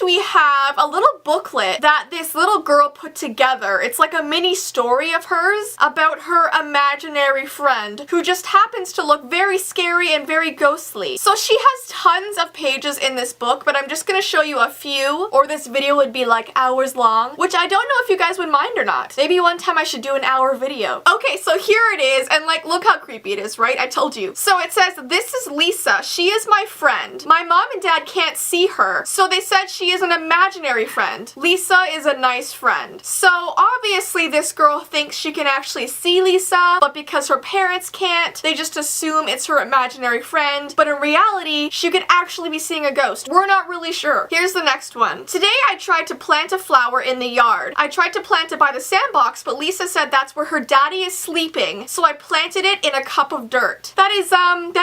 we have a little booklet that this little girl put together. It's like a mini story of hers about her imaginary friend who just happens to look very scary and very ghostly. So she has tons of pages in this book, but I'm just gonna show you a few, or this video would be like hours long, which I don't know if you guys would mind or not. Maybe one time I should do an hour video. Okay, so here it is, and like, look how creepy it is, right? I told you. So it says, this is Lisa. She is my friend. My mom and dad can't see her, so they said she is an imaginary friend. Lisa is a nice friend. So obviously this girl thinks she can actually see Lisa, but because her parents can't, they just assume it's her imaginary friend. But in reality, she could actually be seeing a ghost. We're not really sure. Here's the next one. Today I tried to plant a flower in the yard. I tried to plant it by the sandbox, but Lisa said that's where her daddy is sleeping, so I planted it in a cup of dirt. That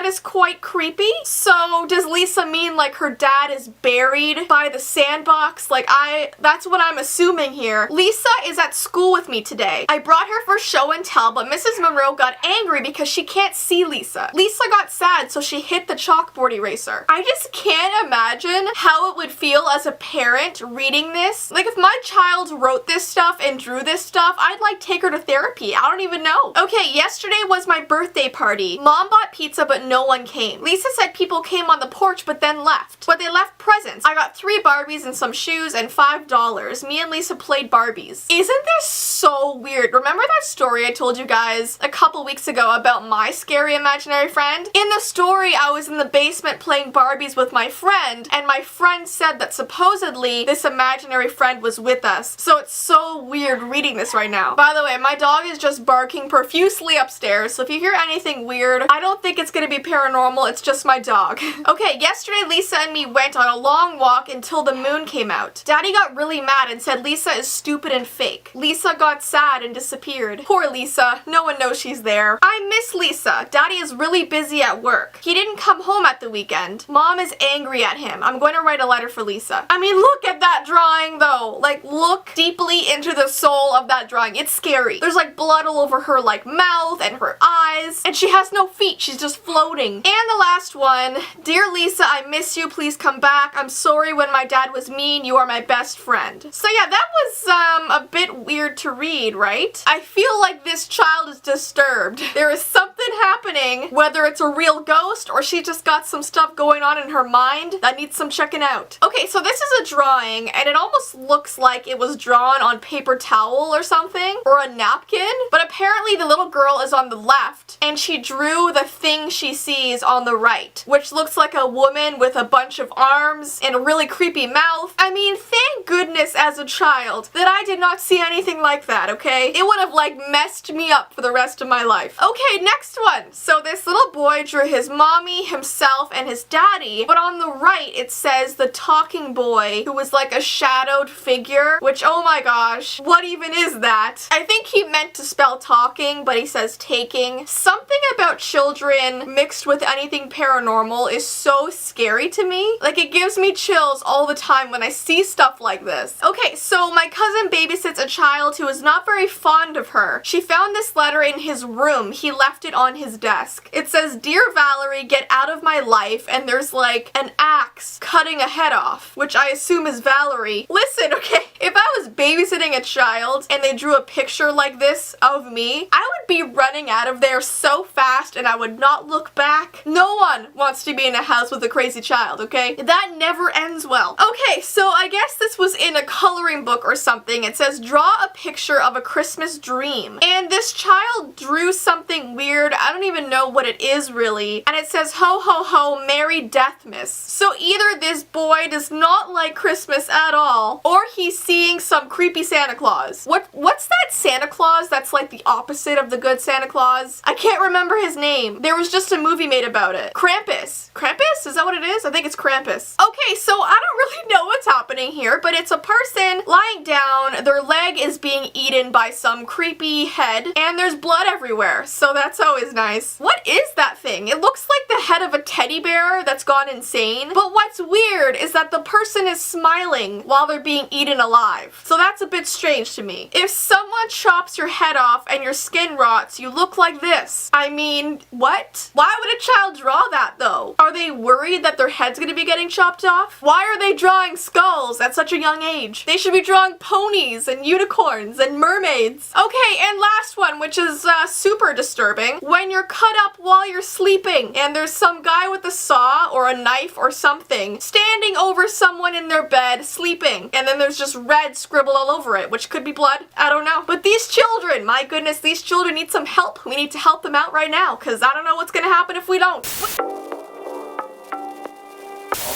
is quite creepy. So does Lisa mean like her dad is buried by the sandbox? Like that's what I'm assuming here. Lisa is at school with me today. I brought her for show and tell, but Mrs. Monroe got angry because she can't see Lisa. Lisa got sad, so she hit the chalkboard eraser. I just can't imagine how it would feel as a parent reading this. Like, if my child wrote this stuff and drew this stuff, I'd like take her to therapy. I don't even know. Okay, yesterday was my birthday party. Mom bought pizza, but no one came. Lisa said people came on the porch, but then left. But they left presents. I got 3 Barbies and some shoes and $5. Me and Lisa played Barbies. Isn't this so weird? Remember that story I told you guys a couple weeks ago about my scary imaginary friend? In the story, I was in the basement playing Barbies with my friend, and my friend said that supposedly this imaginary friend was with us. So it's so weird reading this right now. By the way, my dog is just barking profusely upstairs, so if you hear anything weird, I don't think it's gonna be paranormal, it's just my dog. Okay, yesterday Lisa and me went on a long walk until the moon came out. Daddy got really mad and said Lisa is stupid and fake. Lisa got sad and disappeared. Poor Lisa, no one knows she's there. I miss Lisa. Daddy is really busy at work. He didn't come home at the weekend. Mom is angry at him. I'm going to write a letter for Lisa. I mean, look at that drawing though. Like, look deeply into the soul of that drawing. It's scary. There's like blood all over her like mouth and her eyes, and she has no feet. She's just floating. And the last one, dear Lisa, I miss you. Please come back. I'm sorry when my dad was mean. You are my best friend. So yeah, that was a bit weird to read, right? I feel like this child is disturbed. There is something happening, whether it's a real ghost or she just got some stuff going on in her mind that needs some checking out. Okay, so this is a drawing, and it almost looks like it was drawn on paper towel or something, or a napkin, but apparently the little girl is on the left, and she drew the thing she sees on the right, which looks like a woman with a bunch of arms and a really creepy mouth. I mean, thank goodness as a child that I did not see anything like that, okay? It would have like messed me up for the rest of my life. Okay, next one. So this little boy drew his mommy, himself, and his daddy, but on the right it says the talking boy, who was like a shadowed figure, which, oh my gosh, what even is that? I think he meant to spell talking, but he says taking. Something about children mixed with anything paranormal is so scary to me. Like, it gives me chills all the time when I see stuff like this. Okay, so my cousin babysits a child who is not very fond of her. She found this letter in his room. He left it on his desk. It says, "Dear Valerie, get out of my life," and there's like an axe cutting a head off, which I assume is Valerie. Listen, okay, if I was babysitting a child and they drew a picture like this of me, I would be running out of there so fast and I would not look back. No one wants to be in a house with a crazy child, okay? That never ends well. Okay, so I guess this was in a coloring book or something. It says, draw a picture of a Christmas dream. And this child drew something weird. I don't even know what it is really. And it says, ho ho ho, Merry Deathmas. So either this boy does not like Christmas at all, or he's seeing some creepy Santa Claus. What's that Santa Claus that's like the opposite of the good Santa Claus? I can't remember his name. There was just a movie made about it. Krampus. Krampus? Is that what it is? I think it's Krampus. Okay, so I don't really know what's happening here, but it's a person lying down. Their leg is being eaten by some creepy head, and there's blood everywhere, so that's always nice. What is that thing? It looks like the head of a teddy bear that's gone insane, but what's weird is that the person is smiling while they're being eaten alive. So that's a bit strange to me. If someone chops your head off and your skin rots, you look like this. I mean, what? Why would a child draw that though? Are they worried that their head's gonna be getting chopped off? Why are they drawing skulls at such a young age? They should be drawing ponies and unicorns and mermaids. Okay, and last one, which is super disturbing. When you're cut up while you're sleeping and there's some guy with a saw or a knife or something standing over someone in their bed sleeping, and then there's just red scribbled all over it, which could be blood. I don't know. But these children, my goodness, these children need some help. We need to help them out right now, because I don't know what's gonna happen if we don't.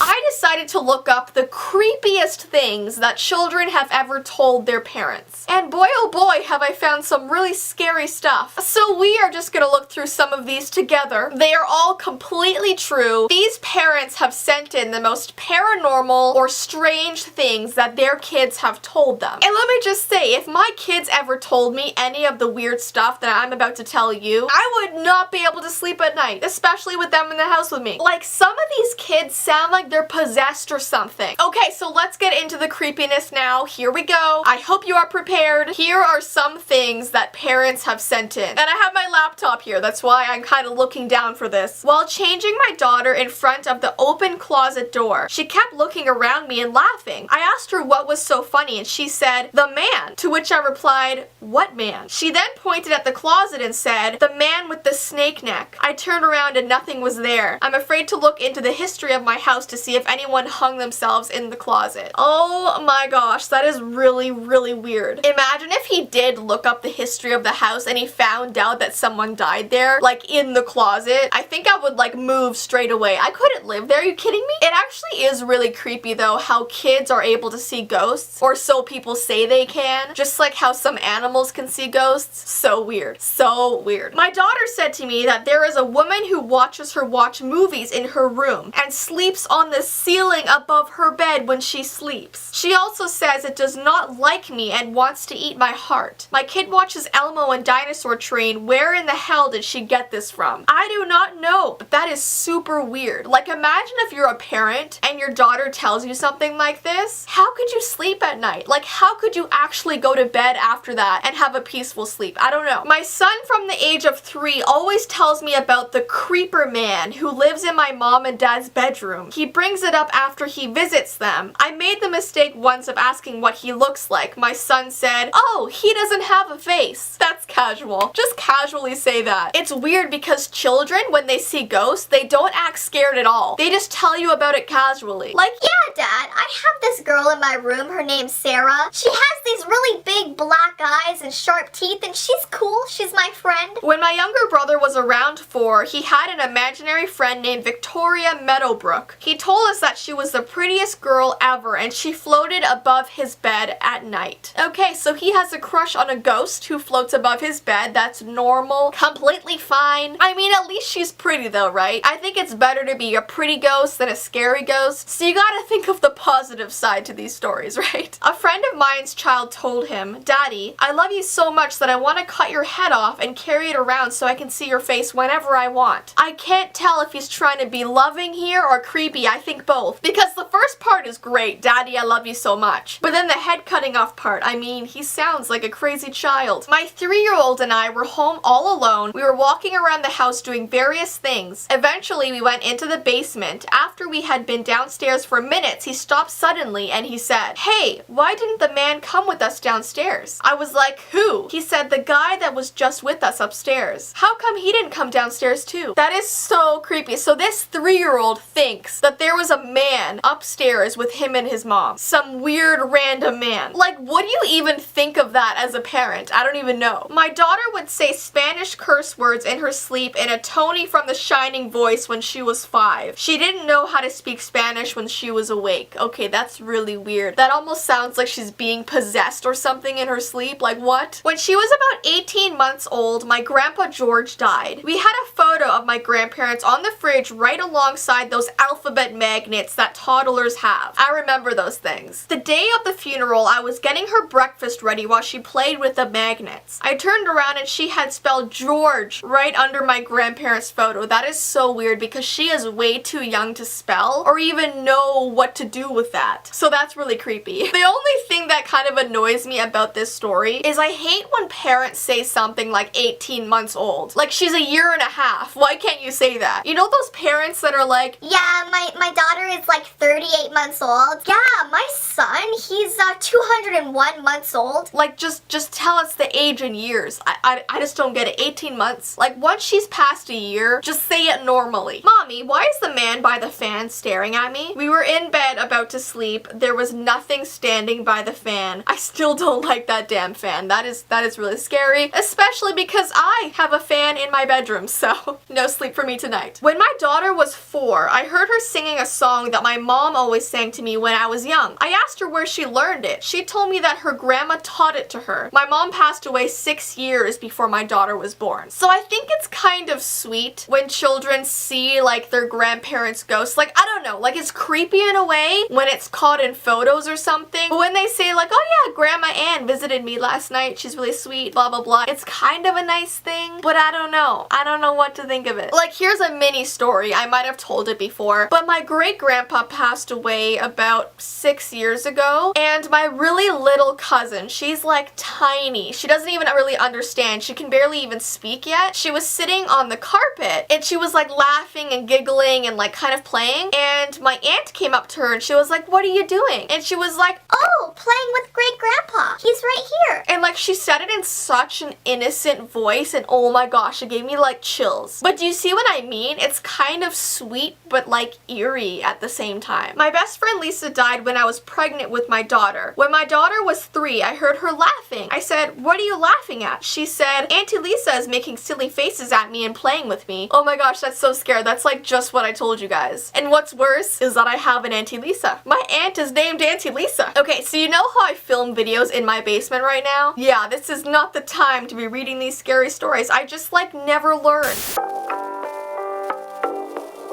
I decided to look up the creepiest things that children have ever told their parents. And boy oh boy have I found some really scary stuff. So we are just gonna look through some of these together. They are all completely true. These parents have sent in the most paranormal or strange things that their kids have told them. And let me just say, if my kids ever told me any of the weird stuff that I'm about to tell you, I would not be able to sleep at night, especially with them in the house with me. Like, some of these kids sound like they're possessed or something. Okay, so let's get into the creepiness now. Here we go. I hope you are prepared. Here are some things that parents have sent in. And I have my laptop here. That's why I'm kind of looking down for this. While changing my daughter in front of the open closet door, she kept looking around me and laughing. I asked her what was so funny and she said, "The man." To which I replied, "What man?" She then pointed at the closet and said, "The man with the snake neck." I turned around and nothing was there. I'm afraid to look into the history of my house to see if anyone hung themselves in the closet. Oh my gosh, that is really, really weird. Imagine if he did look up the history of the house and he found out that someone died there, like in the closet. I think I would like move straight away. I couldn't live there. Are you kidding me? It actually is really creepy though how kids are able to see ghosts, or so people say they can. Just like how some animals can see ghosts. So weird. So weird. My daughter said to me that there is a woman who watches her watch movies in her room and sleeps on the ceiling above her bed when she sleeps. She also says it does not like me and wants to eat my heart. My kid watches Elmo and Dinosaur Train. Where in the hell did she get this from? I do not know, but that is super weird. Like, imagine if you're a parent and your daughter tells you something like this. How could you sleep at night? Like, how could you actually go to bed after that and have a peaceful sleep? I don't know. My son from the age of 3 always tells me about the creeper man who lives in my mom and dad's bedroom. He brings it up after he visits them. I made the mistake once of asking what he looks like. My son said, "Oh, he doesn't have a face." That's casual. Just casually say that. It's weird because children, when they see ghosts, they don't act scared at all. They just tell you about it casually. Like, "Yeah, Dad, I have this girl in my room. Her name's Sarah. She has these really big black eyes and sharp teeth, and she's cool. She's my friend." When my younger brother was around 4, he had an imaginary friend named Victoria Meadowbrook. He told us that she was the prettiest girl ever and she floated above his bed at night. Okay, so he has a crush on a ghost who floats above his bed. That's normal, completely fine. I mean, at least she's pretty though, right? I think it's better to be a pretty ghost than a scary ghost, so you gotta think of the positive side to these stories, right? A friend of mine's child told him, "Daddy, I love you so much that I want to cut your head off and carry it around so I can see your face whenever I want." I can't tell if he's trying to be loving here or creepy. I think both. Because the first part is great, "Daddy, I love you so much." But then the head cutting off part, I mean, he sounds like a crazy child. My 3-year-old and I were home all alone. We were walking around the house doing various things. Eventually, we went into the basement. After we had been downstairs for minutes, he stopped suddenly and he said, "Hey, why didn't the man come with us downstairs?" I was like, "Who?" He said, "The guy that was just with us upstairs." How come he didn't come downstairs too? That is so creepy. So this 3-year-old thinks that there was a man upstairs with him and his mom. Some weird random man. Like, what do you even think of that as a parent? I don't even know. My daughter would say Spanish curse words in her sleep in a Tony from The Shining voice when she was 5. She didn't know how to speak Spanish when she was awake. Okay, that's really weird. That almost sounds like she's being possessed or something in her sleep. Like, what? When she was about 18 months old, my grandpa George died. We had a photo of my grandparents on the fridge right alongside those alphabet magnets that toddlers have. I remember those things. The day of the funeral, I was getting her breakfast ready while she played with the magnets. I turned around and she had spelled George right under my grandparents' photo. That is so weird because she is way too young to spell or even know what to do with that. So that's really creepy. The only thing that kind of annoys me about this story is I hate when parents say something like 18 months old. Like she's a year and a half. Why can't you say that? You know those parents that are like, yeah, my daughter is like 38 months old. Yeah, my son, he's 201 months old. Like just tell us the age in years. I just don't get it. 18 months. Like once she's past a year, just say it normally. Mommy, why is the man by the fan staring at me? We were in bed about to sleep. There was nothing standing by the fan. I still don't like that damn fan. That is really scary, especially because I have a fan in my bedroom, so no sleep for me tonight. When my daughter was 4, I heard her singing a song that my mom always sang to me when I was young. I asked her where she learned it. She told me that her grandma taught it to her. My mom passed away 6 years before my daughter was born. So I think it's kind of sweet when children see like their grandparents' ghosts. Like, I don't know, like it's creepy in a way when it's caught in photos or something. But when they say like, oh yeah, Grandma Ann visited me last night, she's really sweet, blah blah blah, it's kind of a nice thing, but I don't know. I don't know what to think of it. Like, here's a mini story. I might have told it before, but my great-grandpa passed away about 6 years ago, and my really little cousin, she's like tiny. She doesn't even really understand. She can barely even speak yet. She was sitting on the carpet, and she was like laughing and giggling and like kind of playing, and my aunt came up to her and she was like, what are you doing? And she was like, oh, playing with great-grandpa. He's right here. and like she said it in such an innocent voice, and oh my gosh, it gave me like chills. But do you see what I mean? It's kind of sweet but like eerie at the same time. My best friend Lisa died when I was pregnant with my daughter. When my daughter was 3, I heard her laughing. I said, what are you laughing at? She said, Auntie Lisa is making silly faces at me and playing with me. Oh my gosh, that's so scary. That's like just what I told you guys. And what's worse is that I have an Auntie Lisa. My aunt is named Auntie Lisa. Okay, so you know how I film videos in my basement right now? Yeah, this is not the time to be reading these scary stories. I just like never learn.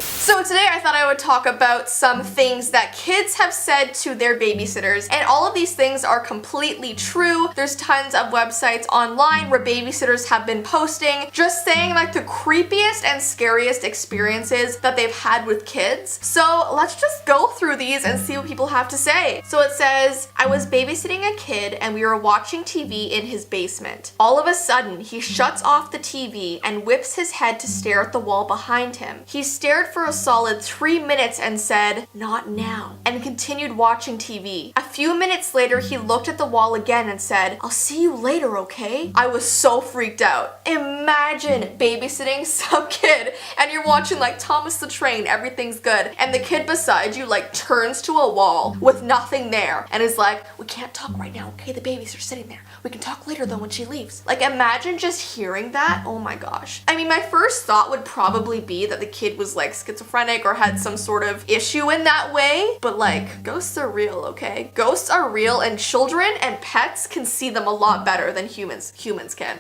So today I thought I would talk about some things that kids have said to their babysitters, and all of these things are completely true. There's tons of websites online where babysitters have been posting, just saying like the creepiest and scariest experiences that they've had with kids. So let's just go through these and see what people have to say. So it says, I was babysitting a kid and we were watching TV in his basement. All of a sudden, he shuts off the TV and whips his head to stare at the wall behind him. He stared for a solid 3 minutes and said, not now, and continued watching TV. A few minutes later, he looked at the wall again and said, I'll see you later, okay? I was so freaked out. Imagine babysitting some kid and you're watching like Thomas the Train, everything's good, and the kid beside you like turns to a wall with nothing there and is like, we can't talk right now, okay? The babies are sitting there. We can talk later though when she leaves. Like, imagine just hearing that. Oh my gosh. I mean, my first thought would probably be that the kid was like schizophrenic or had some sort of issue in that way, but like, ghosts are real, okay? Ghosts are real, and children and pets can see them a lot better than humans can.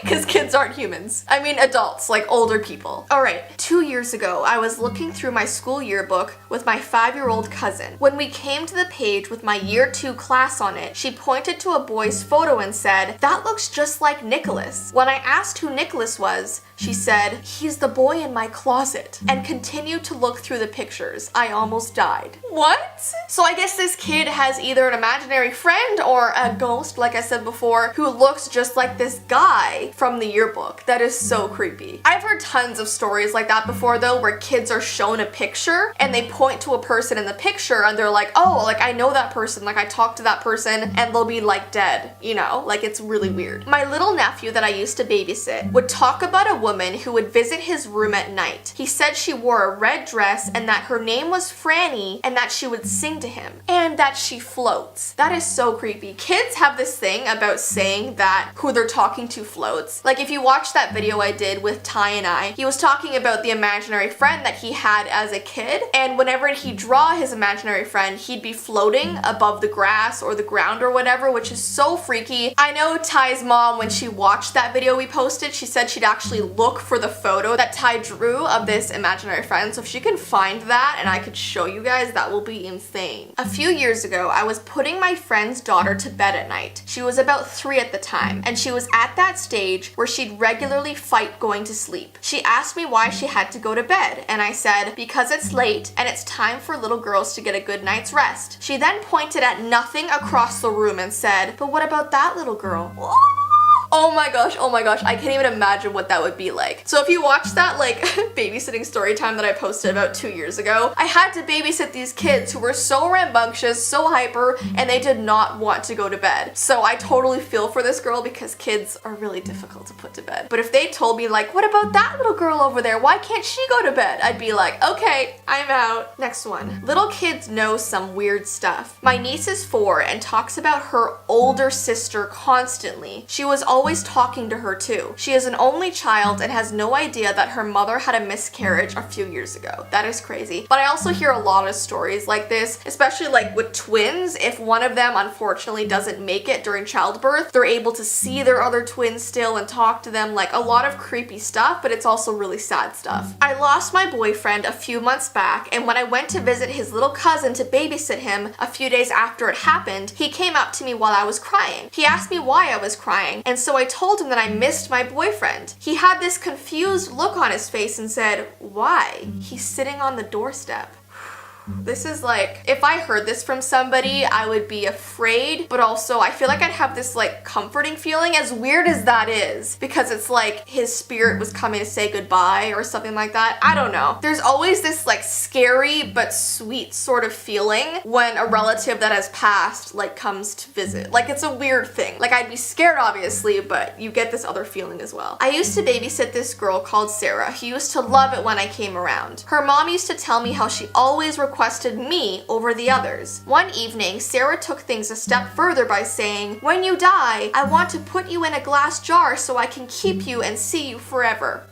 Because kids aren't humans. I mean adults, like older people. Alright, 2 years ago, I was looking through my school yearbook with my 5-year-old cousin. When we came to the page with my year 2 class on it, she pointed to a boy's photo and said, that looks just like Nicholas. When I asked who Nicholas was, she said, he's the boy in my closet, and continued to look through the pictures. I almost died. What? So I guess this kid has either an imaginary friend or a ghost, like I said before, who looks just like this guy from the yearbook. That is so creepy. I've heard tons of stories like that before though, where kids are shown a picture and they point to a person in the picture and they're like, oh, like I know that person, like I talked to that person, and they'll be like dead, you know? Like, it's really weird. My little nephew that I used to babysit would talk about a woman who would visit his room at night. He said she wore a red dress and that her name was Franny and that she would sing to him and that she floats. That is so creepy. Kids have this thing about saying that who they're talking to floats. Like if you watch that video I did with Ty and I, he was talking about the imaginary friend that he had as a kid, and whenever he'd draw his imaginary friend, he'd be floating above the grass or the ground or whatever, which is so freaky. I know Ty's mom, when she watched that video we posted, she said she'd actually look for the photo that Ty drew of this imaginary friend, so if she can find that and I could show you guys, that will be insane. A few years ago, I was putting my friend's daughter to bed at night. She was about 3 at the time, and she was at that stage where she'd regularly fight going to sleep. She asked me why she had to go to bed, and I said, because it's late and it's time for little girls to get a good night's rest. She then pointed at nothing across the room and said, but what about that little girl? Oh my gosh, I can't even imagine what that would be like. So if you watch that like babysitting story time that I posted about 2 years ago, I had to babysit these kids who were so rambunctious, so hyper, and they did not want to go to bed. So I totally feel for this girl because kids are really difficult to put to bed. But if they told me like, what about that little girl over there? Why can't she go to bed? I'd be like, okay, I'm out. Next one. Little kids know some weird stuff. My niece is 4 and talks about her older sister constantly. She was always talking to her too. She is an only child and has no idea that her mother had a miscarriage a few years ago. That is crazy. But I also hear a lot of stories like this, especially like with twins. If one of them unfortunately doesn't make it during childbirth, they're able to see their other twins still and talk to them. Like a lot of creepy stuff, but it's also really sad stuff. I lost my boyfriend a few months back, and when I went to visit his little cousin to babysit him a few days after it happened, he came up to me while I was crying. He asked me why I was crying, and so I told him that I missed my boyfriend. He had this confused look on his face and said, why? He's sitting on the doorstep. This is like, if I heard this from somebody, I would be afraid, but also I feel like I'd have this like comforting feeling, as weird as that is, because it's like his spirit was coming to say goodbye or something like that. I don't know. There's always this like scary but sweet sort of feeling when a relative that has passed like comes to visit. Like it's a weird thing. Like I'd be scared obviously, but you get this other feeling as well. I used to babysit this girl called Sarah who used to love it when I came around. Her mom used to tell me how she always requested me over the others. One evening, Sarah took things a step further by saying, when you die, I want to put you in a glass jar so I can keep you and see you forever.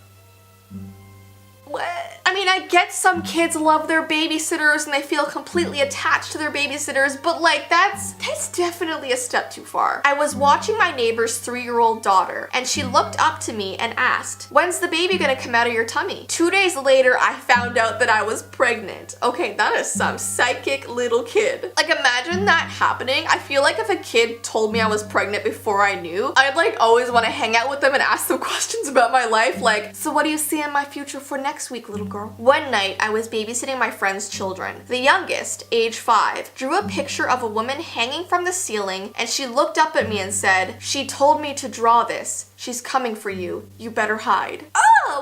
What? I mean, I get some kids love their babysitters and they feel completely attached to their babysitters, but like that's definitely a step too far. I was watching my neighbor's 3-year-old daughter and she looked up to me and asked, when's the baby gonna come out of your tummy? 2 days later, I found out that I was pregnant. Okay, that is some psychic little kid. Like imagine that happening. I feel like if a kid told me I was pregnant before I knew, I'd like always want to hang out with them and ask them questions about my life. Like, so what do you see in my future for next week, little girl? One night, I was babysitting my friend's children. The youngest, age 5, drew a picture of a woman hanging from the ceiling, and she looked up at me and said, she told me to draw this. She's coming for you. You better hide.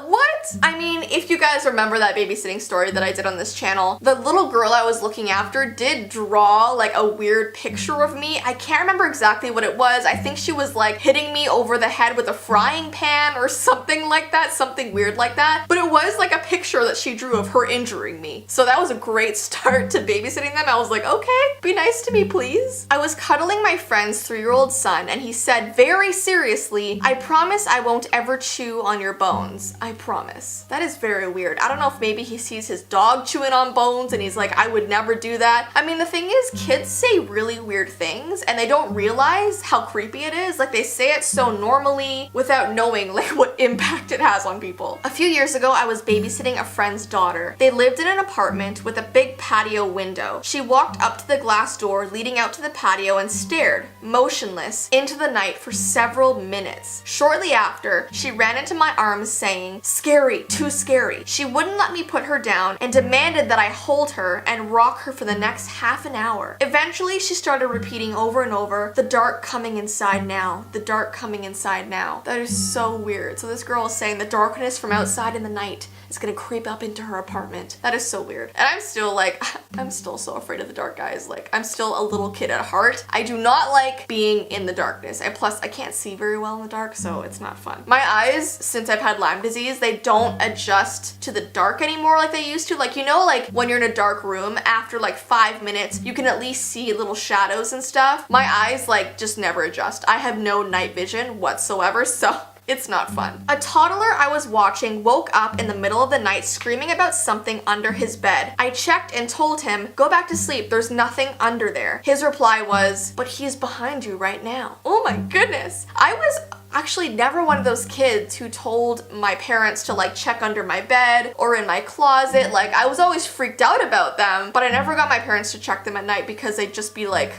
What? I mean, if you guys remember that babysitting story that I did on this channel, the little girl I was looking after did draw like a weird picture of me. I can't remember exactly what it was. I think she was like hitting me over the head with a frying pan or something like that, something weird like that. But it was like a picture that she drew of her injuring me. So that was a great start to babysitting them. I was like, okay, be nice to me, please. I was cuddling my friend's 3-year-old son and he said very seriously, I promise I won't ever chew on your bones. I promise. That is very weird. I don't know if maybe he sees his dog chewing on bones and he's like, I would never do that. I mean, the thing is, kids say really weird things and they don't realize how creepy it is. Like they say it so normally without knowing like what impact it has on people. A few years ago, I was babysitting a friend's daughter. They lived in an apartment with a big patio window. She walked up to the glass door leading out to the patio and stared, motionless, into the night for several minutes. Shortly after, she ran into my arms saying, scary, too scary. She wouldn't let me put her down and demanded that I hold her and rock her for the next half an hour. Eventually, she started repeating over and over, the dark coming inside now, the dark coming inside now. That is so weird. So this girl is saying the darkness from outside in the night is gonna creep up into her apartment. That is so weird. And I'm still like, I'm still so afraid of the dark, guys. Like, I'm still a little kid at heart. I do not like being in the darkness. And plus, I can't see very well in the dark, so it's not fun. My eyes, since I've had Lyme disease, they don't adjust to the dark anymore like they used to. Like, you know, like when you're in a dark room, after like 5 minutes, you can at least see little shadows and stuff. My eyes like just never adjust. I have no night vision whatsoever, so it's not fun. A toddler I was watching woke up in the middle of the night screaming about something under his bed. I checked and told him, go back to sleep, there's nothing under there. His reply was, but he's behind you right now. Oh my goodness. I was actually never one of those kids who told my parents to like check under my bed or in my closet. Like, I was always freaked out about them, but I never got my parents to check them at night because they'd just be like,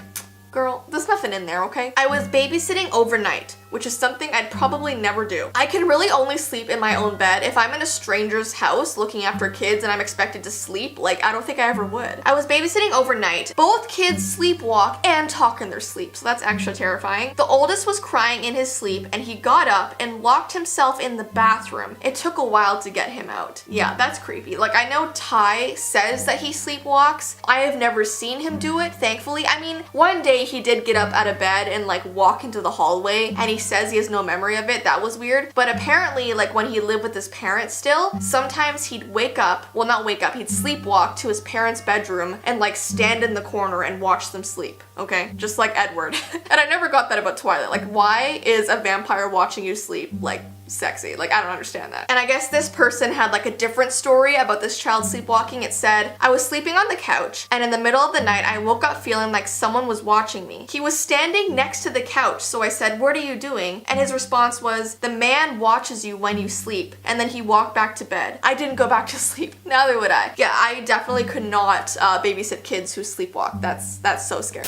girl, there's nothing in there, okay? I was babysitting overnight, which is something I'd probably never do. I can really only sleep in my own bed. If I'm in a stranger's house looking after kids and I'm expected to sleep, like, I don't think I ever would. I was babysitting overnight. Both kids sleepwalk and talk in their sleep, so that's extra terrifying. The oldest was crying in his sleep and he got up and locked himself in the bathroom. It took a while to get him out. Yeah, that's creepy. Like, I know Ty says that he sleepwalks. I have never seen him do it, thankfully. I mean, one day he did get up out of bed and like walk into the hallway, and he says he has no memory of it. That was weird. But apparently, like when he lived with his parents still, sometimes he'd wake up, well not wake up, he'd sleepwalk to his parents' bedroom and like stand in the corner and watch them sleep, okay? Just like Edward. And I never got that about Twilight. Like, why is a vampire watching you sleep like sexy? Like, I don't understand that. And I guess this person had like a different story about this child sleepwalking. It said, I was sleeping on the couch and in the middle of the night I woke up feeling like someone was watching me. He was standing next to the couch, so I said, what are you doing? And his response was, the man watches you when you sleep. And then he walked back to bed. I didn't go back to sleep. Neither would I. Yeah, I definitely could not babysit kids who sleepwalk. That's so scary.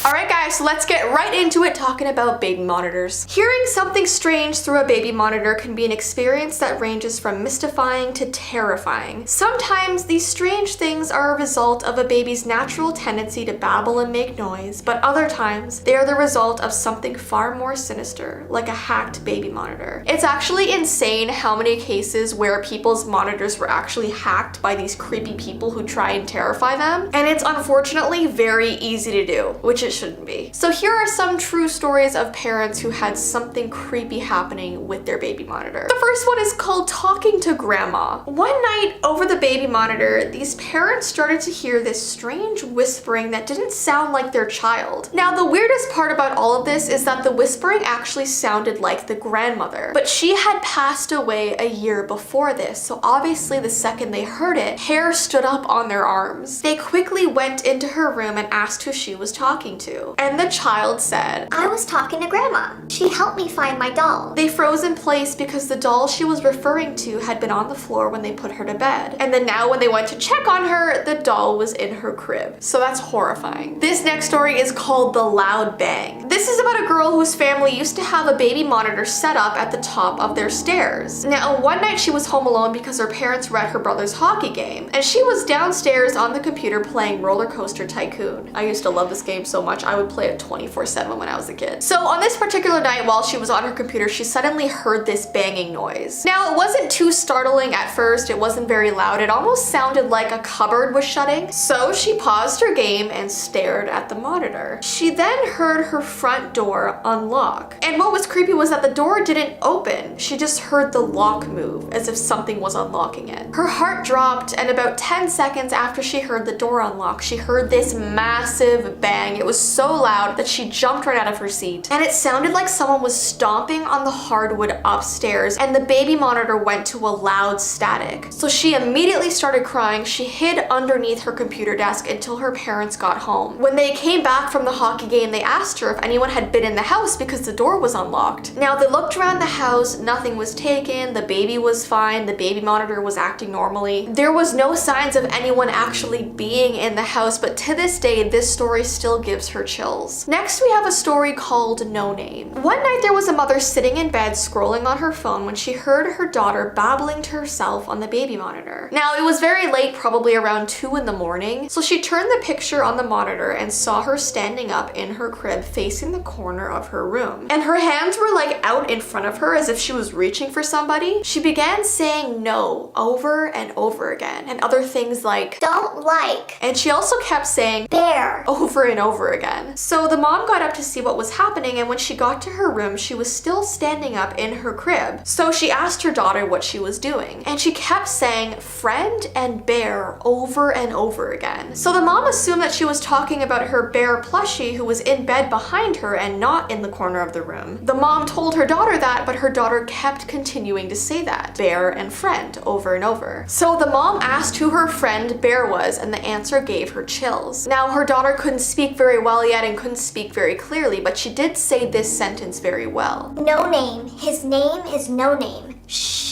Alright guys, so let's get right into it talking about baby monitors. Hearing something strange through a baby monitor can be an experience that ranges from mystifying to terrifying. Sometimes these strange things are a result of a baby's natural tendency to babble and make noise, but other times they are the result of something far more sinister, like a hacked baby monitor. It's actually insane how many cases where people's monitors were actually hacked by these creepy people who try and terrify them, and it's unfortunately very easy to do, which it shouldn't be. So here are some true stories of parents who had something creepy happening with their baby monitor. The first one is called Talking to Grandma. One night over the baby monitor, these parents started to hear this strange whispering that didn't sound like their child. Now, the weirdest part about all of this is that the whispering actually sounded like the grandmother, but she had passed away a year before this, so obviously the second they heard it, hair stood up on their arms. They quickly went into her room and asked who she was talking to. And the child said, I was talking to Grandma. She helped me find my doll. They froze in place because the doll she was referring to had been on the floor when they put her to bed. And then now when they went to check on her, the doll was in her crib. So that's horrifying. This next story is called The Loud Bang. This is about a girl whose family used to have a baby monitor set up at the top of their stairs. Now, one night she was home alone because her parents were at her brother's hockey game, and she was downstairs on the computer playing Roller Coaster Tycoon. I used to love this game so much. I would play it 24/7 when I was a kid. So on this particular night while she was on her computer, she suddenly heard this banging noise. Now, it wasn't too startling at first. It wasn't very loud. It almost sounded like a cupboard was shutting. So she paused her game and stared at the monitor. She then heard her front door unlock. And what was creepy was that the door didn't open. She just heard the lock move as if something was unlocking it. Her heart dropped, and about 10 seconds after she heard the door unlock, she heard this massive bang. It was so loud that she jumped right out of her seat. And it sounded like someone was stomping on the hardwood upstairs, and the baby monitor went to a loud static. So she immediately started crying. She hid underneath her computer desk until her parents got home. When they came back from the hockey game, they asked her if anyone had been in the house because the door was unlocked. Now, they looked around the house, nothing was taken, the baby was fine, the baby monitor was acting normally. There was no signs of anyone actually being in the house, but to this day, this story still gives her chills. Next, we have a story called No Name. One night there was a mother sitting in bed scrolling on her phone when she heard her daughter babbling to herself on the baby monitor. Now, it was very late, probably around 2 in the morning, so she turned the picture on the monitor and saw her standing up in her crib facing the corner of her room. And her hands were like out in front of her as if she was reaching for somebody. She began saying no over and over again, and other things like don't like, and she also kept saying bear over and over again. So the mom got up to see what was happening, and when she got to her room, she was still standing up in her crib. So she asked her daughter what she was doing, and she kept saying friend and bear over and over again. So the mom assumed that she was talking about her bear plushie who was in bed behind her and not in the corner of the room. The mom told her daughter that, but her daughter kept continuing to say that, bear and friend, over and over. So the mom asked who her friend bear was, and the answer gave her chills. Now, her daughter couldn't speak very well yet and couldn't speak very clearly, but she did say this sentence very well. No name. His name is No Name. Shh.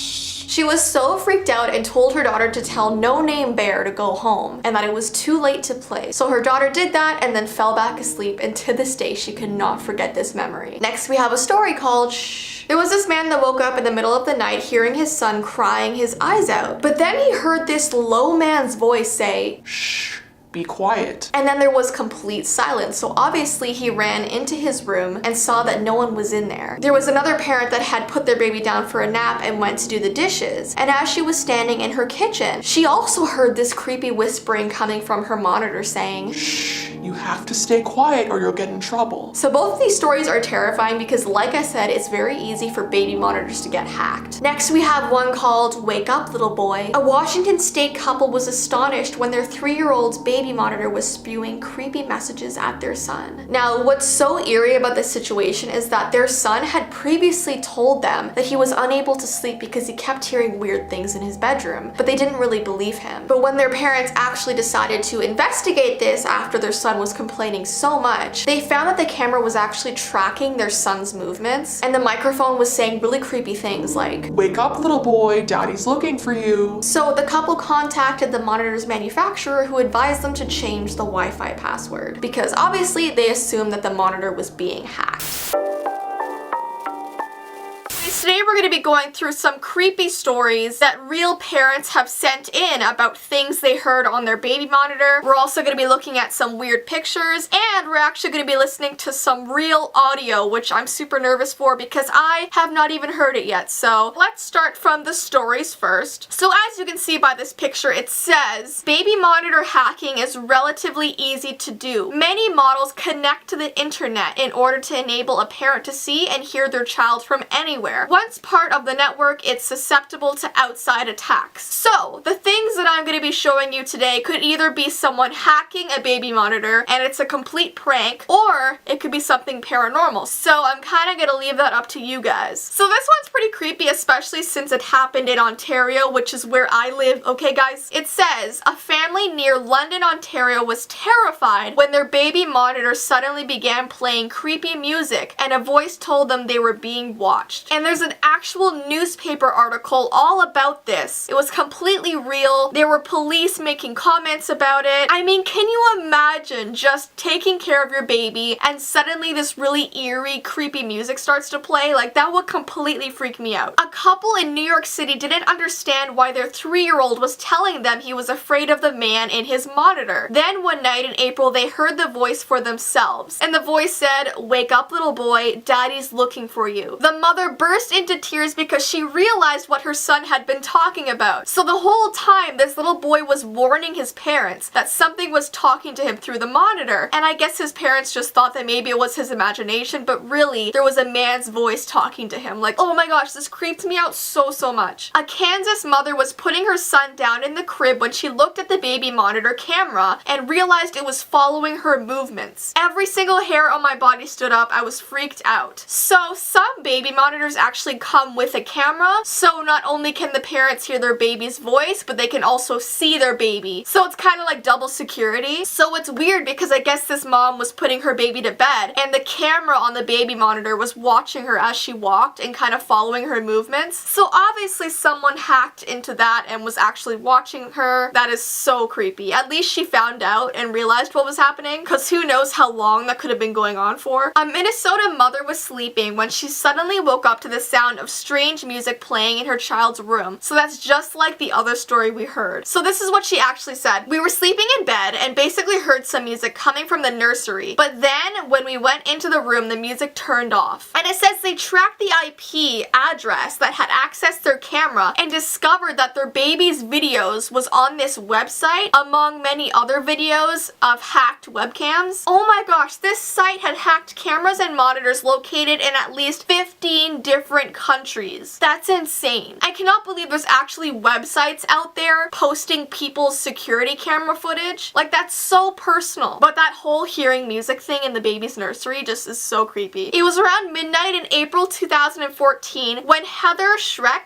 She was so freaked out and told her daughter to tell No Name Bear to go home and that it was too late to play. So her daughter did that and then fell back asleep, and to this day she could not forget this memory. Next, we have a story called Shh. There was this man that woke up in the middle of the night hearing his son crying his eyes out. But then he heard this low man's voice say, "Shh. Be quiet." And then there was complete silence, so obviously he ran into his room and saw that no one was in there. There was another parent that had put their baby down for a nap and went to do the dishes, and as she was standing in her kitchen, she also heard this creepy whispering coming from her monitor saying, "Shh, you have to stay quiet or you'll get in trouble." So both of these stories are terrifying because, like I said, it's very easy for baby monitors to get hacked. Next, we have one called Wake Up Little Boy. A Washington state couple was astonished when their 3-year-old's baby monitor was spewing creepy messages at their son. Now, what's so eerie about this situation is that their son had previously told them that he was unable to sleep because he kept hearing weird things in his bedroom, but they didn't really believe him. But when their parents actually decided to investigate this after their son was complaining so much, they found that the camera was actually tracking their son's movements, and the microphone was saying really creepy things like, "Wake up, little boy, daddy's looking for you." So the couple contacted the monitor's manufacturer, who advised them to change the Wi-Fi password because obviously they assumed that the monitor was being hacked. Today we're going to be going through some creepy stories that real parents have sent in about things they heard on their baby monitor. We're also going to be looking at some weird pictures, and we're actually going to be listening to some real audio, which I'm super nervous for because I have not even heard it yet. So let's start from the stories first. So as you can see by this picture, it says, baby monitor hacking is relatively easy to do. Many models connect to the internet in order to enable a parent to see and hear their child from anywhere. Once part of the network, it's susceptible to outside attacks. So, the things that I'm going to be showing you today could either be someone hacking a baby monitor and it's a complete prank, or it could be something paranormal. So, I'm kind of going to leave that up to you guys. So, this one's pretty creepy, especially since it happened in Ontario, which is where I live. Okay, guys? It says, a family near London, Ontario was terrified when their baby monitor suddenly began playing creepy music and a voice told them they were being watched. And there's an actual newspaper article all about this. It was completely real. There were police making comments about it. I mean, can you imagine just taking care of your baby and suddenly this really eerie, creepy music starts to play? Like, that would completely freak me out. A couple in New York City didn't understand why their 3-year-old was telling them he was afraid of the man in his monitor. Then one night in April, they heard the voice for themselves. And the voice said, "Wake up, little boy, daddy's looking for you." The mother burst into tears because she realized what her son had been talking about. So the whole time, this little boy was warning his parents that something was talking to him through the monitor. And I guess his parents just thought that maybe it was his imagination, but really, there was a man's voice talking to him. Like, oh my gosh, this creeped me out so much. A Kansas mother was putting her son down in the crib when she looked at the baby monitor camera and realized it was following her movements. Every single hair on my body stood up. I was freaked out. So some baby monitors actually actually come with a camera, so not only can the parents hear their baby's voice, but they can also see their baby. So it's kind of like double security. So it's weird because I guess this mom was putting her baby to bed, and the camera on the baby monitor was watching her as she walked and kind of following her movements. So obviously someone hacked into that and was actually watching her. That is so creepy. At least she found out and realized what was happening, because who knows how long that could have been going on for. A Minnesota mother was sleeping when she suddenly woke up to the sound of strange music playing in her child's room. So that's just like the other story we heard. So this is what she actually said. We were sleeping in bed and basically heard some music coming from the nursery, but then when we went into the room, the music turned off. And it says they tracked the IP address that had accessed their camera and discovered that their baby's videos was on this website among many other videos of hacked webcams. Oh my gosh, this site had hacked cameras and monitors located in at least 15 different countries. That's insane. I cannot believe there's actually websites out there posting people's security camera footage. Like, that's so personal. But that whole hearing music thing in the baby's nursery just is so creepy. It was around midnight in April 2014 when Heather Schreck?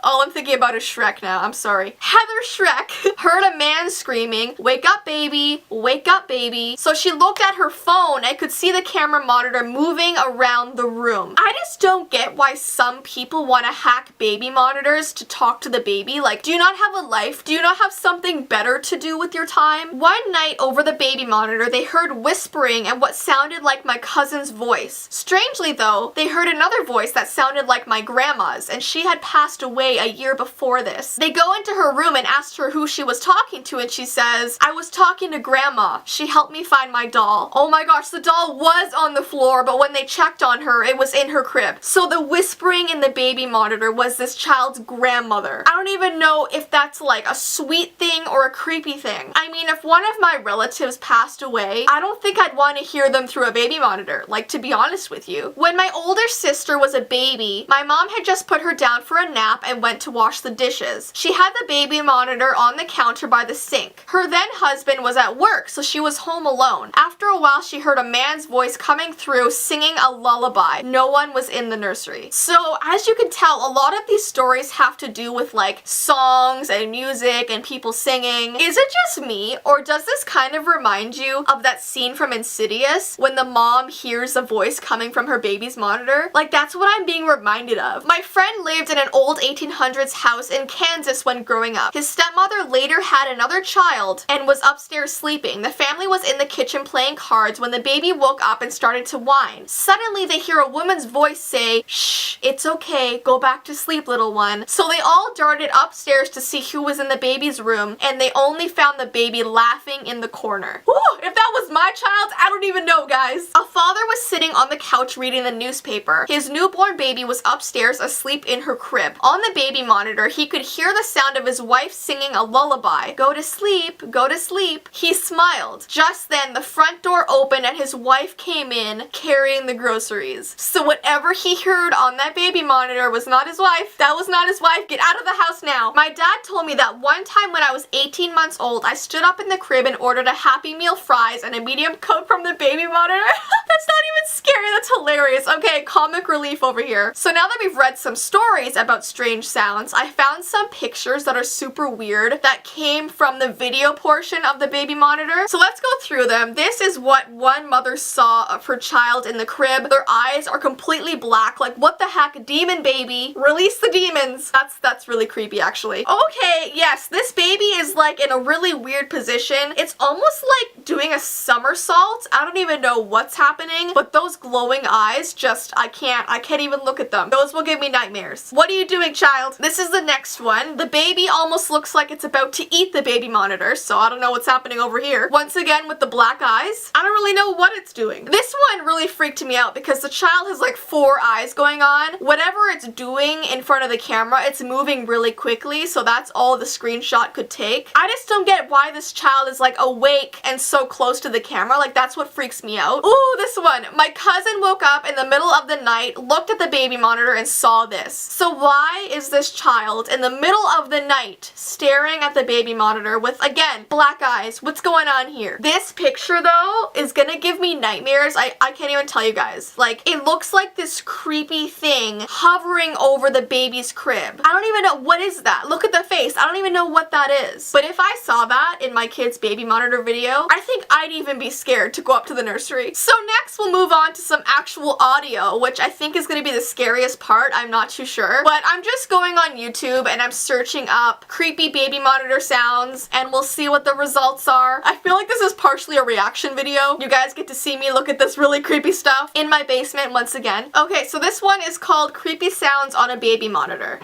Oh, I'm thinking about a Shrek now, I'm sorry. Heather Schreck heard a man screaming, "Wake up, baby, wake up, baby." So she looked at her phone and could see the camera monitor moving around the room. I just don't get why some people want to hack baby monitors to talk to the baby. Like, do you not have a life? Do you not have something better to do with your time? One night over the baby monitor, they heard whispering and what sounded like my cousin's voice. Strangely though, they heard another voice that sounded like my grandma's, and she had passed away a year before this. They go into her room and asked her who she was talking to, and she says, "I was talking to grandma. She helped me find my doll." Oh my gosh, the doll was on the floor, but when they checked on her, it was in her crib. So the whispering in the baby monitor was this child's grandmother. I don't even know if that's like a sweet thing or a creepy thing. I mean, if one of my relatives passed away, I don't think I'd want to hear them through a baby monitor, like, to be honest with you. When my older sister was a baby, my mom had just put her down for a nap and went to wash the dishes. She had the baby monitor on the counter by the sink. Her then husband was at work, so she was home alone. After a while, she heard a man's voice coming through singing a lullaby. No one was in the nursery. So as you can tell, a lot of these stories have to do with like songs and music and people singing. Is it just me, or does this kind of remind you of that scene from Insidious when the mom hears a voice coming from her baby's monitor? Like, that's what I'm being reminded of. My friend lived in an old 1800s house in Kansas when growing up. His stepmother later had another child and was upstairs sleeping. The family was in the kitchen playing cards when the baby woke up and started to whine. Suddenly they hear a woman's voice say, "Shh, it's okay, go back to sleep, little one." So they all darted upstairs to see who was in the baby's room, and they only found the baby laughing in the corner. Whew, if that was my child, I don't even know, guys. A father was sitting on the couch reading the newspaper. His newborn baby was upstairs asleep in her crib. On the baby monitor, he could hear the sound of his wife singing a lullaby. "Go to sleep, go to sleep." He smiled. Just then, the front door opened and his wife came in carrying the groceries. So whatever he heard on that baby monitor was not his wife. That was not his wife. Get out of the house now. My dad told me that one time when I was 18 months old, I stood up in the crib and ordered a Happy Meal fries and a medium Coke from the baby monitor. That's not even scary. That's hilarious. Okay, comic relief over here. So now that we've read some stories about strange sounds, I found some pictures that are super weird that came from the video portion of the baby monitor. So let's go through them. This is what one mother saw of her child in the crib. Their eyes are completely black. Like, what the heck? Demon baby. Release the demons. That's really creepy, actually. Okay, yes, this baby is like in a really weird position. It's almost like doing a somersault. I don't even know what's happening, but those glowing eyes just, I can't even look at them. Those will give me nightmares. What are you doing, child? This is the next one. The baby almost looks like it's about to eat the baby monitor, so I don't know what's happening over here. Once again with the black eyes. I don't really know what it's doing. This one really freaked me out because the child has like 4 eyes going on. Whatever it's doing in front of the camera, it's moving really quickly, so that's all the screenshot could take. I just don't get why this child is like awake and so so close to the camera. Like, that's what freaks me out. Ooh, this one. My cousin woke up in the middle of the night, looked at the baby monitor, and saw this. So why is this child in the middle of the night staring at the baby monitor with, again, black eyes? What's going on here? This picture, though, is gonna give me nightmares. I can't even tell you guys. Like, it looks like this creepy thing hovering over the baby's crib. I don't even know, what is that? Look at the face. I don't even know what that is. But if I saw that in my kid's baby monitor video, I think I'd even be scared to go up to the nursery. So next we'll move on to some actual audio, which I think is going to be the scariest part. I'm not too sure. But I'm just going on YouTube and I'm searching up creepy baby monitor sounds and we'll see what the results are. I feel like this is partially a reaction video. You guys get to see me look at this really creepy stuff in my basement once again. Okay, so this one is called Creepy Sounds on a Baby Monitor.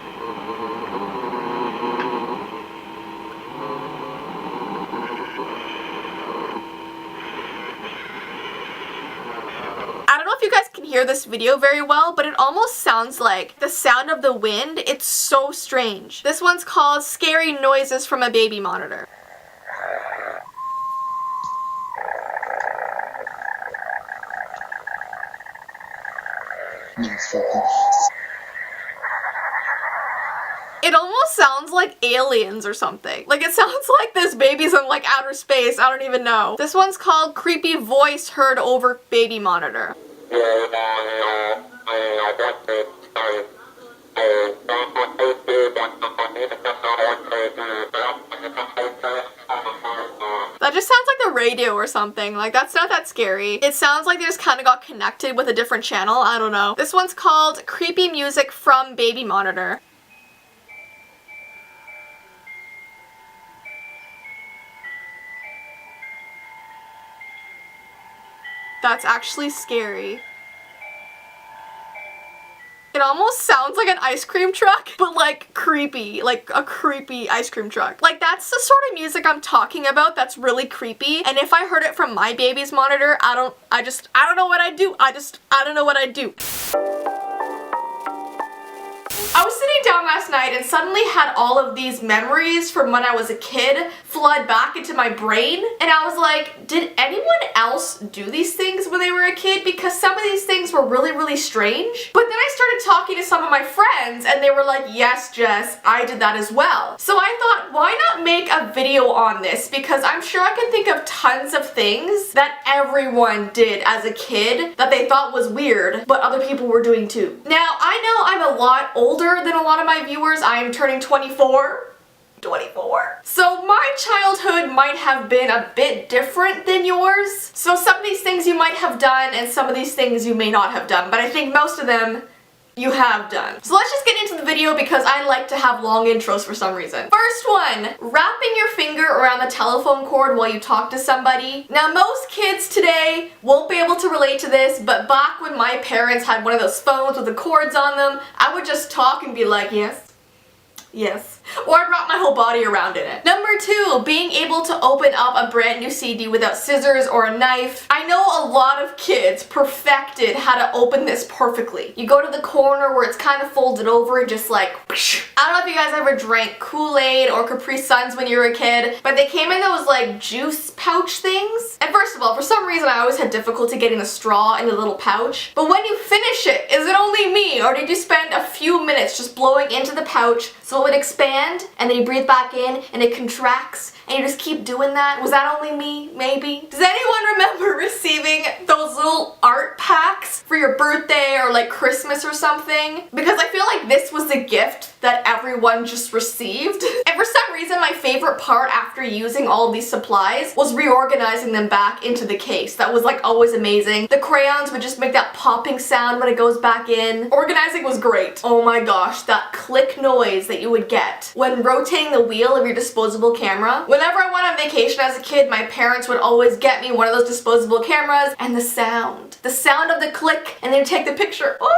I don't know if you guys can hear this video very well, but it almost sounds like the sound of the wind. It's so strange. This one's called Scary Noises from a Baby Monitor. It almost sounds like aliens or something. Like, it sounds like this baby's in, like, outer space. I don't even know. This one's called Creepy Voice Heard Over Baby Monitor. That just sounds like the radio or something. Like, that's not that scary. It sounds like they just kind of got connected with a different channel. I don't know. This one's called Creepy Music from Baby Monitor. That's actually scary. It almost sounds like an ice cream truck, but like creepy, like a creepy ice cream truck. Like, that's the sort of music I'm talking about that's really creepy. And if I heard it from my baby's monitor, I don't know what I'd do. I don't know what I'd do. I was sitting down last night and suddenly had all of these memories from when I was a kid flood back into my brain, and I was like, did anyone else do these things when they were a kid? Because some of these things were really, really strange. But then I started talking to some of my friends and they were like, yes, Jess, I did that as well. So I thought, why not make a video on this? Because I'm sure I can think of tons of things that everyone did as a kid that they thought was weird, but other people were doing too. Now, I know I'm a lot older than a lot of my viewers. I am turning 24. So my childhood might have been a bit different than yours. So some of these things you might have done and some of these things you may not have done, but I think most of them you have done. So let's just get into the video because I like to have long intros for some reason. First one, wrapping your finger around the telephone cord while you talk to somebody. Now, most kids today won't be able to relate to this, but back when my parents had one of those phones with the cords on them, I would just talk and be like, yes, yes. Or I'd wrap my whole body around in it. Number 2, being able to open up a brand new CD without scissors or a knife. I know a lot of kids perfected how to open this perfectly. You go to the corner where it's kind of folded over and just like, I don't know if you guys ever drank Kool-Aid or Capri Suns when you were a kid, but they came in those like juice pouch things. And first of all, for some reason I always had difficulty getting the straw in the little pouch. But when you finish it, is it only me, or did you spend a few minutes just blowing into the pouch so it would expand, and then you breathe back in and it contracts, and you just keep doing that? Was that only me? Maybe? Does anyone remember receiving those little art packs for your birthday or like Christmas or something? Because I feel like this was a gift that everyone just received. And for some reason, my favorite part after using all of these supplies was reorganizing them back into the case. That was like always amazing. The crayons would just make that popping sound when it goes back in. Organizing was great. Oh my gosh, that click noise that you would get when rotating the wheel of your disposable camera. Whenever I went on vacation as a kid, my parents would always get me one of those disposable cameras, and the sound of the click, and then take the picture. Oh!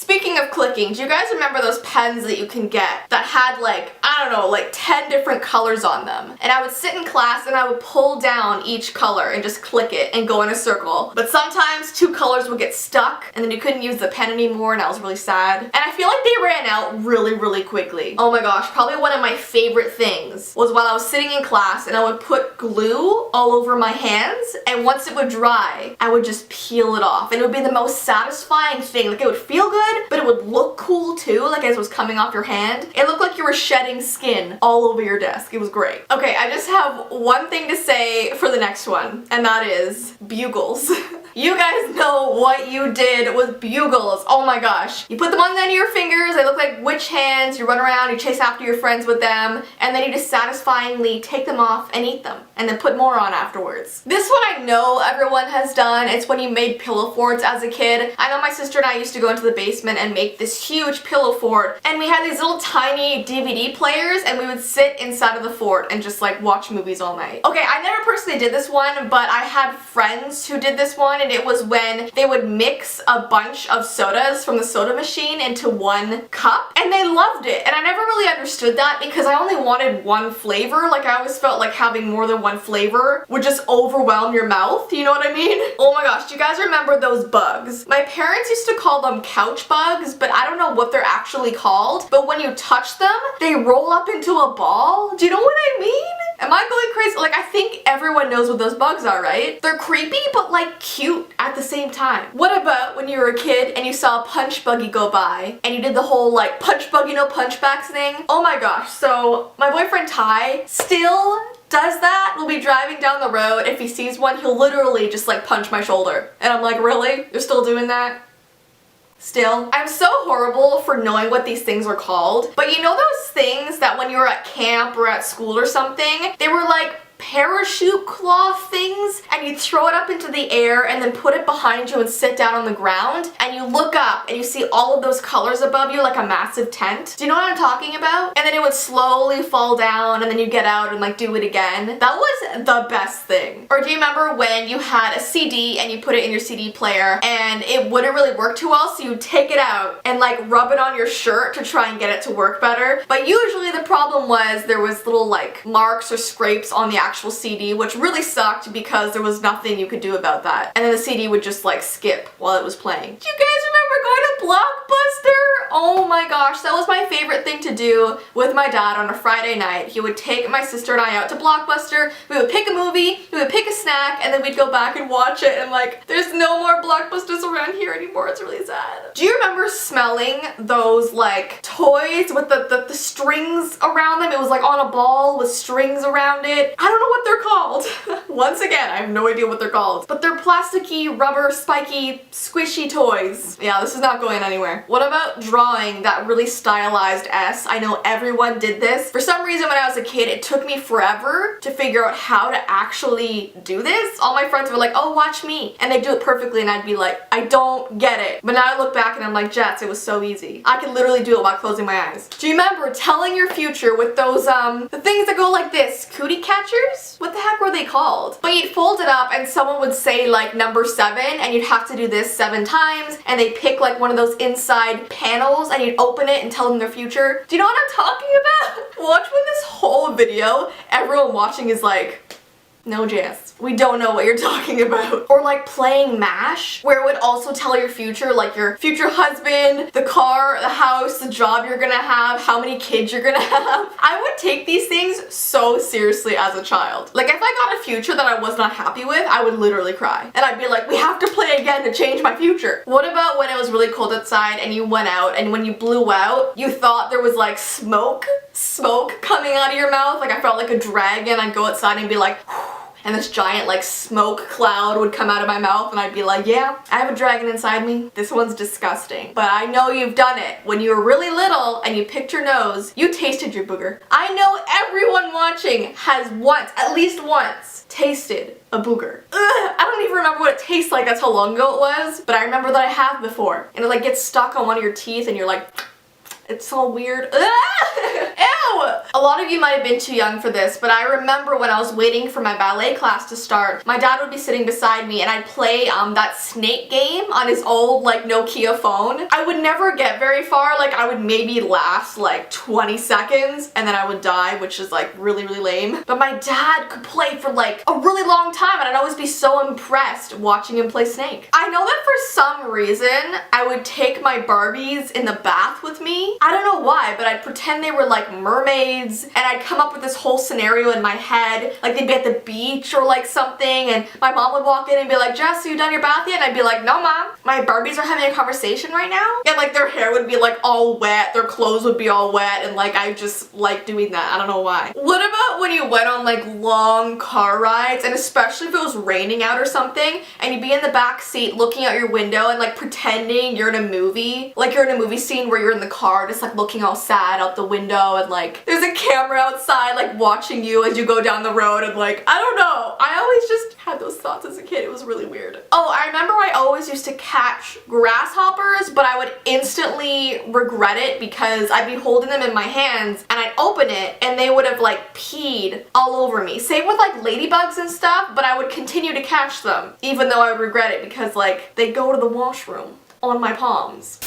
Speaking of clicking, do you guys remember those pens that you can get that had like, I don't know, like 10 different colors on them? And I would sit in class and I would pull down each color and just click it and go in a circle. But sometimes 2 colors would get stuck and then you couldn't use the pen anymore and I was really sad. And I feel like they ran out really quickly. Oh my gosh, probably one of my favorite things was while I was sitting in class and I would put glue all over my hands, and once it would dry, I would just peel it off. And it would be the most satisfying thing. Like, it would feel good, but it would look cool too, like as it was coming off your hand. It looked like you were shedding skin all over your desk. It was great. Okay, I just have one thing to say for the next one, and that is bugles. You guys know what you did with bugles. Oh my gosh. You put them on the end of your fingers, they look like witch hands, you run around, you chase after your friends with them, and then you just satisfyingly take them off and eat them, and then put more on afterwards. This one I know everyone has done. It's when you made pillow forts as a kid. I know my sister and I used to go into the basement and make this huge pillow fort, and we had these little tiny DVD players, and we would sit inside of the fort and just like watch movies all night. Okay, I never personally did this one, but I had friends who did this one, and it was when they would mix a bunch of sodas from the soda machine into one cup, and they loved it. And I never really understood that because I only wanted one flavor. Like, I always felt like having more than one flavor would just overwhelm your mouth, you know what I mean? Oh my gosh, do you guys remember those bugs? My parents used to call them couch bugs, but I don't know what they're actually called. But when you touch them, they roll up into a ball. Do you know what I mean? Am I going crazy? Like, I think everyone knows what those bugs are, right? They're creepy, but like cute at the same time. What about when you were a kid and you saw a punch buggy go by and you did the whole like punch buggy no punchbacks thing? Oh my gosh, so my boyfriend Ty still does that. We'll be driving down the road. If he sees one, he'll literally just like punch my shoulder. And I'm like, really? You're still doing that? Still. I'm so horrible for knowing what these things are called, but you know those things that when you were at camp or at school or something, they were like parachute cloth things, and you throw it up into the air and then put it behind you and sit down on the ground, and you look up and you see all of those colors above you like a massive tent. Do you know what I'm talking about? And then it would slowly fall down and then you get out and like do it again. That was the best thing. Or do you remember when you had a CD and you put it in your CD player and it wouldn't really work too well, so you take it out and like rub it on your shirt to try and get it to work better? But usually the problem was there was little like marks or scrapes on the actual CD, which really sucked because there was nothing you could do about that. And then the CD would just like skip while it was playing. Do you guys remember going to Blockbuster? Oh my gosh, that was my favorite thing to do with my dad on a Friday night. He would take my sister and I out to Blockbuster, we would pick a movie, we would pick a snack, and then we'd go back and watch it, and like, there's no more Blockbusters around here anymore. It's really sad. Do you remember smelling those like toys with the strings around them? It was like on a ball with strings around it. I don't know what they're called. Once again, I have no idea what they're called. But they're plasticky, rubber, spiky, squishy toys. Yeah, this is not going anywhere. What about drawing that really stylized S? I know everyone did this. For some reason when I was a kid, it took me forever to figure out how to actually do this. All my friends were like, oh, watch me. And they'd do it perfectly and I'd be like, I don't get it. But now I look back and I'm like, Jess, it was so easy. I could literally do it while closing my eyes. Do you remember telling your future with those, the things that go like this? Cootie catchers? What the heck were they called? But you'd fold it up and someone would say like number 7 and you'd have to do this 7 times, and they pick like one of those inside panels and you'd open it and tell them their future. Do you know what I'm talking about? Watch when this whole video, everyone watching is like, no, Jess, we don't know what you're talking about. Or like playing MASH, where it would also tell your future, like your future husband, the car, the house, the job you're gonna have, how many kids you're gonna have. I would take these things so seriously as a child. Like if I got a future that I was not happy with, I would literally cry. And I'd be like, we have to play again to change my future. What about when it was really cold outside and you went out, and when you blew out, you thought there was like smoke coming out of your mouth? Like I felt like a dragon. I'd go outside and be like, and this giant like smoke cloud would come out of my mouth and I'd be like, yeah, I have a dragon inside me. This one's disgusting. But I know you've done it. When you were really little and you picked your nose, you tasted your booger. I know everyone watching has once, at least once, tasted a booger. Ugh, I don't even remember what it tastes like, that's how long ago it was, but I remember that I have before. And it like gets stuck on one of your teeth and you're like, It's so weird. Ew! A lot of you might have been too young for this, but I remember when I was waiting for my ballet class to start, my dad would be sitting beside me and I'd play that snake game on his old like Nokia phone. I would never get very far, like I would maybe last like 20 seconds and then I would die, which is like really lame. But my dad could play for like a really long time and I'd always be so impressed watching him play Snake. I know that for some reason I would take my Barbies in the bath with me. I don't know why, but I'd pretend they were like mermaids and I'd come up with this whole scenario in my head, like they'd be at the beach or like something, and my mom would walk in and be like, Jess, you done your bath yet? And I'd be like, no mom, my Barbies are having a conversation right now. And like their hair would be like all wet, their clothes would be all wet, and like I just like doing that. I don't know why. What about when you went on like long car rides, and especially if it was raining out or something, and you'd be in the back seat looking out your window and like pretending you're in a movie, like you're in a movie scene where you're in the car just like looking all sad out the window, and like there's a camera outside like watching you as you go down the road, and like I don't know, I always just had those thoughts as a kid. It was really weird. Oh, I remember I always used to catch grasshoppers, but I would instantly regret it because I'd be holding them in my hands and I'd open it and they would have like peed all over me. Same with like ladybugs and stuff, but I would continue to catch them even though I would regret it because like they go to the washroom on my palms.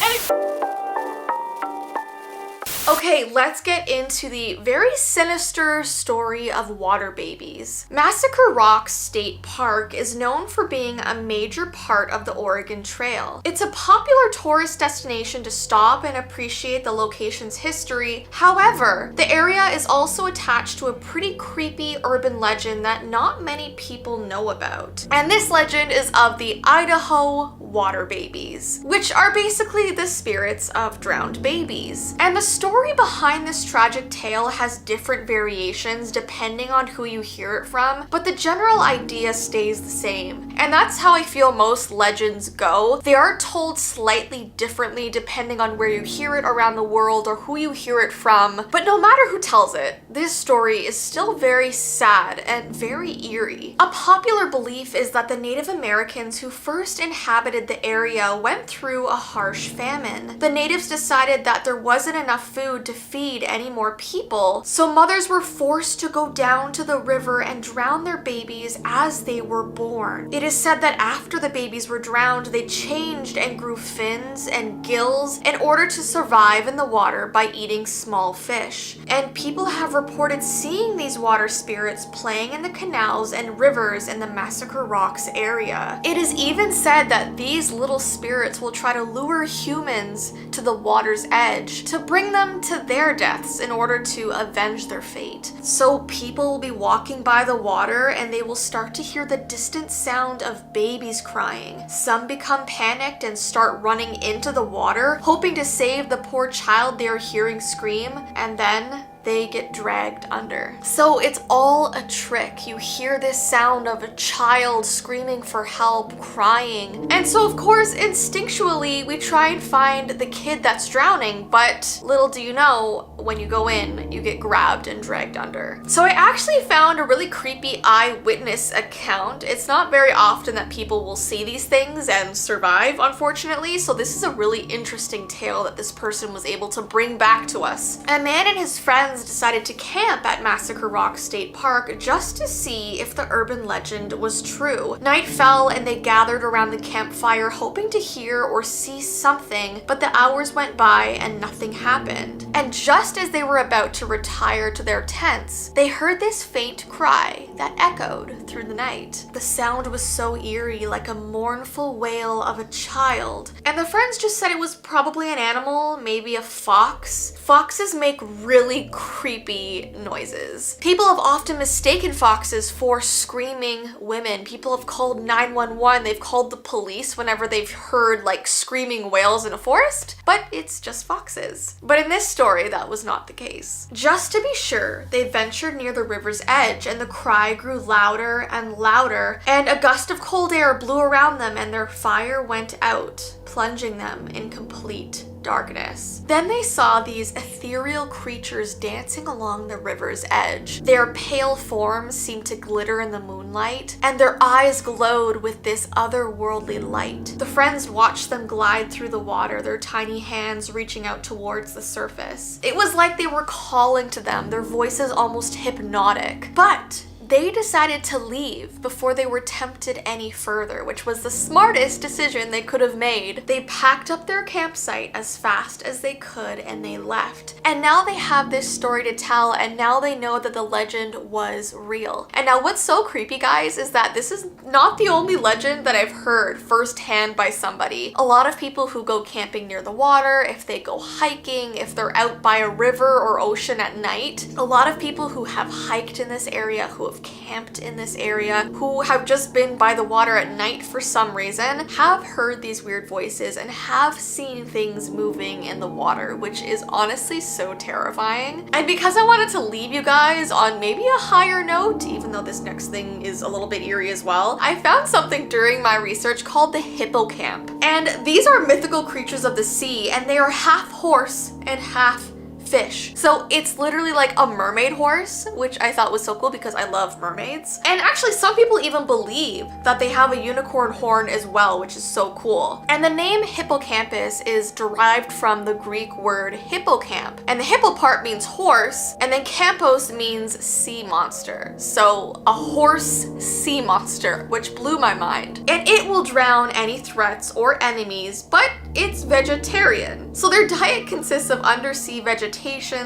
Okay, let's get into the very sinister story of water babies. Massacre Rocks State Park is known for being a major part of the Oregon Trail. It's a popular tourist destination to stop and appreciate the location's history. However, the area is also attached to a pretty creepy urban legend that not many people know about. And this legend is of the Idaho water babies, which are basically the spirits of drowned babies. And the story behind this tragic tale has different variations depending on who you hear it from, but the general idea stays the same. And that's how I feel most legends go. They are told slightly differently depending on where you hear it around the world or who you hear it from, but no matter who tells it, this story is still very sad and very eerie. A popular belief is that the Native Americans who first inhabited the area went through a harsh famine. The natives decided that there wasn't enough food to feed any more people, so mothers were forced to go down to the river and drown their babies as they were born. It is said that after the babies were drowned, they changed and grew fins and gills in order to survive in the water by eating small fish. And people have reported seeing these water spirits playing in the canals and rivers in the Massacre Rocks area. It is even said that these little spirits will try to lure humans to the water's edge to bring them to their deaths in order to avenge their fate. So people will be walking by the water and they will start to hear the distant sound of babies crying. Some become panicked and start running into the water, hoping to save the poor child they are hearing scream, and then they get dragged under. So it's all a trick. You hear this sound of a child screaming for help, crying. And so of course, instinctually, we try and find the kid that's drowning, but little do you know, when you go in, you get grabbed and dragged under. So I actually found a really creepy eyewitness account. It's not very often that people will see these things and survive, unfortunately, so this is a really interesting tale that this person was able to bring back to us. A man and his friends decided to camp at Massacre Rocks State Park just to see if the urban legend was true. Night fell and they gathered around the campfire hoping to hear or see something, but the hours went by and nothing happened. And just as they were about to retire to their tents, they heard this faint cry that echoed through the night. The sound was so eerie, like a mournful wail of a child. And the friends just said it was probably an animal, maybe a fox. Foxes make really creepy noises. People have often mistaken foxes for screaming women. People have called 911, they've called the police whenever they've heard like screaming wails in a forest, but it's just foxes. But in this story, that was not the case. Just to be sure, they ventured near the river's edge and the cry grew louder and louder, and a gust of cold air blew around them and their fire went out, plunging them in complete darkness. Then they saw these ethereal creatures dancing along the river's edge. Their pale forms seemed to glitter in the moonlight, and their eyes glowed with this otherworldly light. The friends watched them glide through the water, their tiny hands reaching out towards the surface. It was like they were calling to them, their voices almost hypnotic. But they decided to leave before they were tempted any further, which was the smartest decision they could have made. They packed up their campsite as fast as they could and they left. And now they have this story to tell, and now they know that the legend was real. And now what's so creepy, guys, is that this is not the only legend that I've heard firsthand by somebody. A lot of people who go camping near the water, if they go hiking, if they're out by a river or ocean at night, a lot of people who have hiked in this area, who have camped in this area, who have just been by the water at night for some reason, have heard these weird voices and have seen things moving in the water, which is honestly so terrifying. And because I wanted to leave you guys on maybe a higher note, even though this next thing is a little bit eerie as well, I found something during my research called the hippocamp. And these are mythical creatures of the sea, and they are half horse and half fish. So it's literally like a mermaid horse, which I thought was so cool because I love mermaids. And actually some people even believe that they have a unicorn horn as well, which is so cool. And the name hippocampus is derived from the Greek word hippocamp. And the hippo part means horse, and then campos means sea monster. So a horse sea monster, which blew my mind. And it will drown any threats or enemies, but it's vegetarian. So their diet consists of undersea vegetation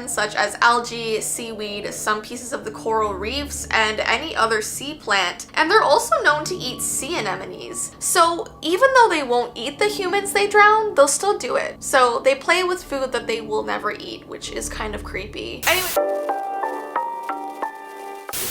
such as algae, seaweed, some pieces of the coral reefs, and any other sea plant. And they're also known to eat sea anemones. So even though they won't eat the humans they drown, they'll still do it. So they play with food that they will never eat, which is kind of creepy. Anyway.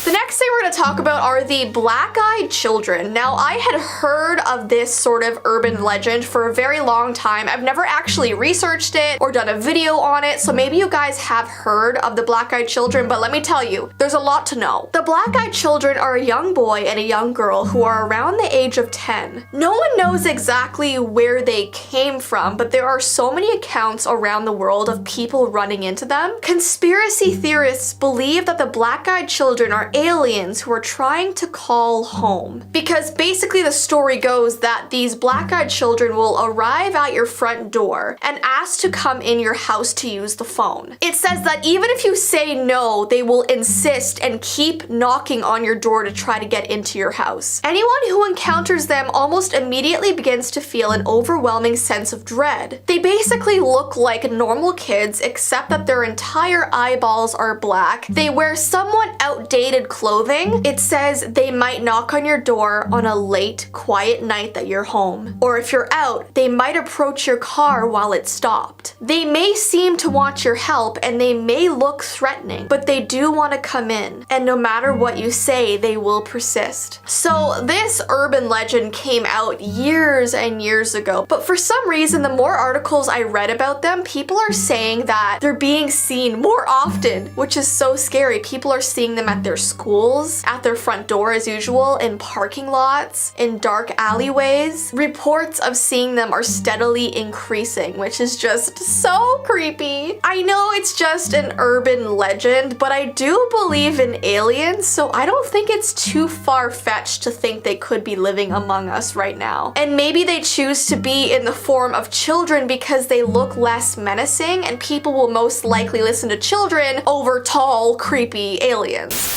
The next thing we're going to talk about are the black-eyed children. Now, I had heard of this sort of urban legend for a very long time. I've never actually researched it or done a video on it, so maybe you guys have heard of the black-eyed children, but let me tell you, there's a lot to know. The black-eyed children are a young boy and a young girl who are around the age of 10. No one knows exactly where they came from, but there are so many accounts around the world of people running into them. Conspiracy theorists believe that the black-eyed children are aliens who are trying to call home. Because basically the story goes that these black-eyed children will arrive at your front door and ask to come in your house to use the phone. It says that even if you say no, they will insist and keep knocking on your door to try to get into your house. Anyone who encounters them almost immediately begins to feel an overwhelming sense of dread. They basically look like normal kids except that their entire eyeballs are black. They wear somewhat outdated clothing. It says they might knock on your door on a late, quiet night that you're home. Or if you're out, they might approach your car while it's stopped. They may seem to want your help and they may look threatening, but they do want to come in. And no matter what you say, they will persist. So this urban legend came out years and years ago, but for some reason, the more articles I read about them, people are saying that they're being seen more often, which is so scary. People are seeing them at their schools, at their front door as usual, in parking lots, in dark alleyways. Reports of seeing them are steadily increasing, which is just so creepy. I know it's just an urban legend, but I do believe in aliens, so I don't think it's too far-fetched to think they could be living among us right now. And maybe they choose to be in the form of children because they look less menacing and people will most likely listen to children over tall, creepy aliens.